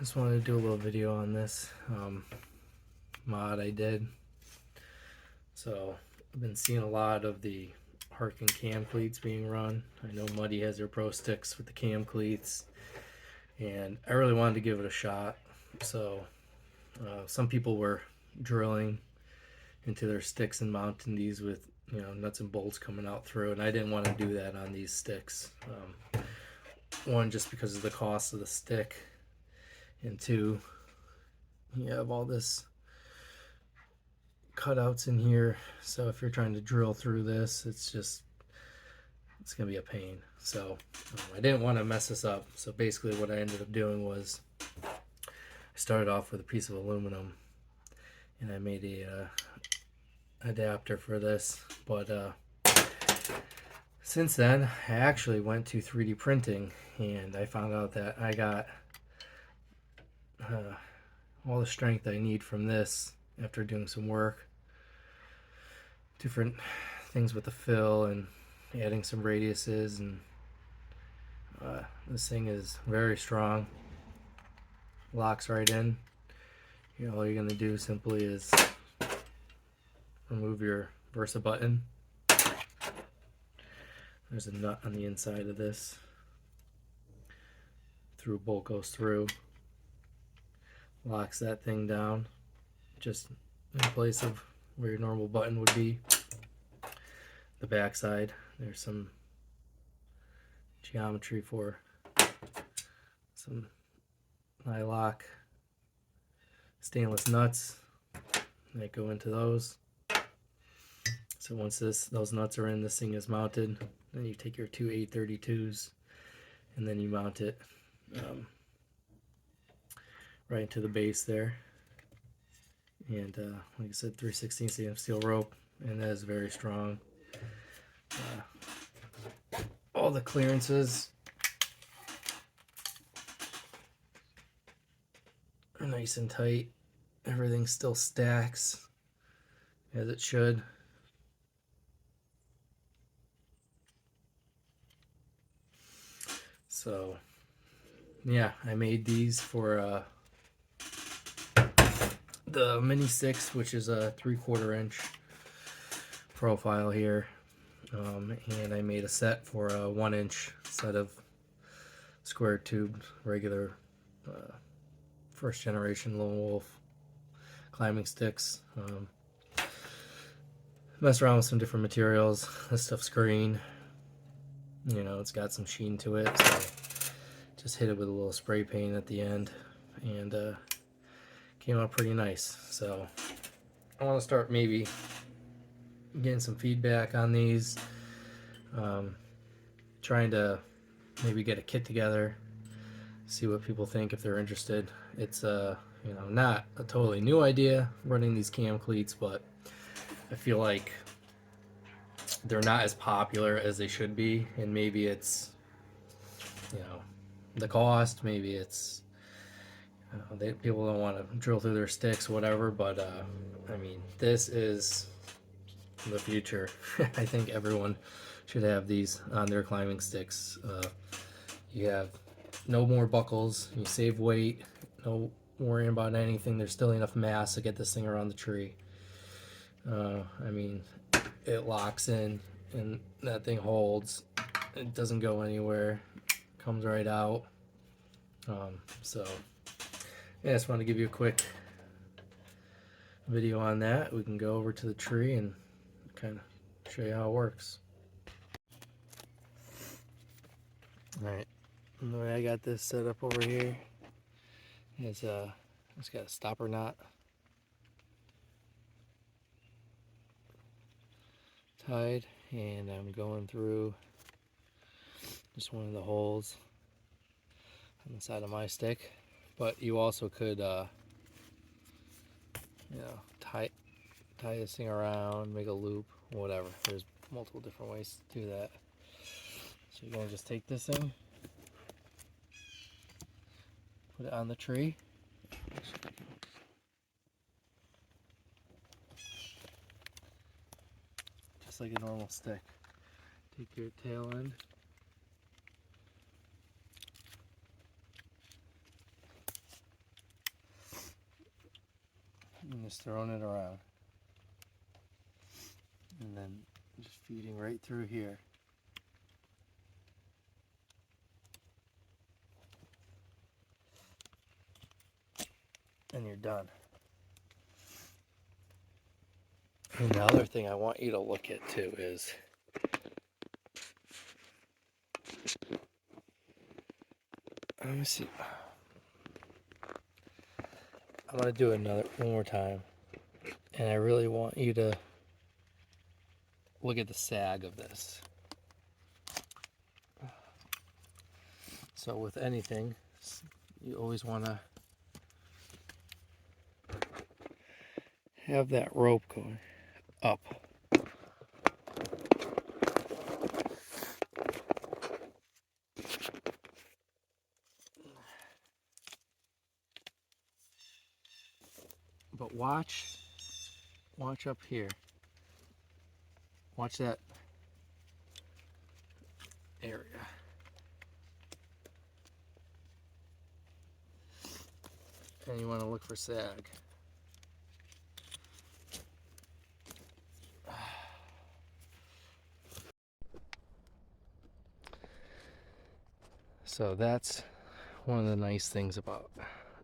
just wanted to do a little video on this mod I did. So I've been seeing a lot of the Harken cam cleats being run. I know Muddy has their pro sticks with the cam cleats, and I really wanted to give it a shot. So some people were drilling into their sticks and mounting these with nuts and bolts coming out through, and I didn't want to do that on these sticks. One, just because of the cost of the stick, and two, you have all this cutouts in here, so if you're trying to drill through this, it's gonna be a pain. So I didn't want to mess this up. So basically what I ended up doing was I started off with a piece of aluminum, and I made a adapter for this. But since then I actually went to 3D printing, and I found out that I got all the strength I need from this after doing some work, different things with the fill and adding some radiuses, and this thing is very strong, locks right in. All you're going to do simply is remove your Versa button. There's a nut on the inside of this, through bolt goes through, locks that thing down just in place of where your normal button would be. The back side, there's some geometry for some nylock stainless nuts that go into those. So once those nuts are in, this thing is mounted. Then you take your two 832s and then you mount it right into the base there. And like I said, 3/16 stainless steel rope, and that is very strong. All the clearances are nice and tight. Everything still stacks as it should. So yeah, I made these for the mini sticks, which is a 3/4 inch profile here, and I made a set for a 1 inch set of square tube regular first generation Lone Wolf climbing sticks. Messed around with some different materials. This stuff's green, it's got some sheen to it, so just hit it with a little spray paint at the end, and came out pretty nice. So I want to start maybe getting some feedback on these, trying to maybe get a kit together, see what people think if they're interested. It's not a totally new idea running these cam cleats, but I feel like they're not as popular as they should be, and maybe it's the cost, maybe it's people don't want to drill through their sticks, whatever. But I mean, this is the future. I think everyone should have these on their climbing sticks. You have no more buckles, you save weight, no worrying about anything. There's still enough mass to get this thing around the tree. I mean, it locks in and that thing holds. It doesn't go anywhere, comes right out. So yeah, I just want to give you a quick video on that. We can go over to the tree and kind of show you how it works. Alright, the way I got this set up over here is it's got a stopper knot tied, and I'm going through just one of the holes on the side of my stick. But you also could tie this thing around, make a loop, whatever. There's multiple different ways to do that. So you're gonna just take this thing, put it on the tree, just like a normal stick. Take your tail end, Just throwing it around. And then just feeding right through here. And you're done. And the other thing I want you to look at too is let me see. I'm gonna do it one more time, and I really want you to look at the sag of this. So with anything, you always want to have that rope going up. But watch up here. Watch that area. And you want to look for sag. So that's one of the nice things about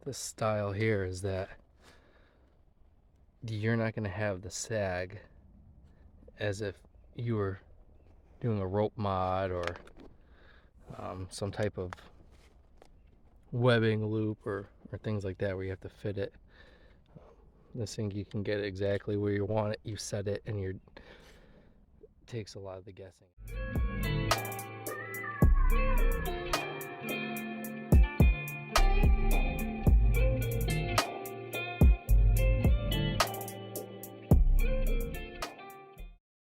this style here is that you're not going to have the sag as if you were doing a rope mod or some type of webbing loop or things like that where you have to fit it. This thing you can get it exactly where you want it, you set it, and it takes a lot of the guessing.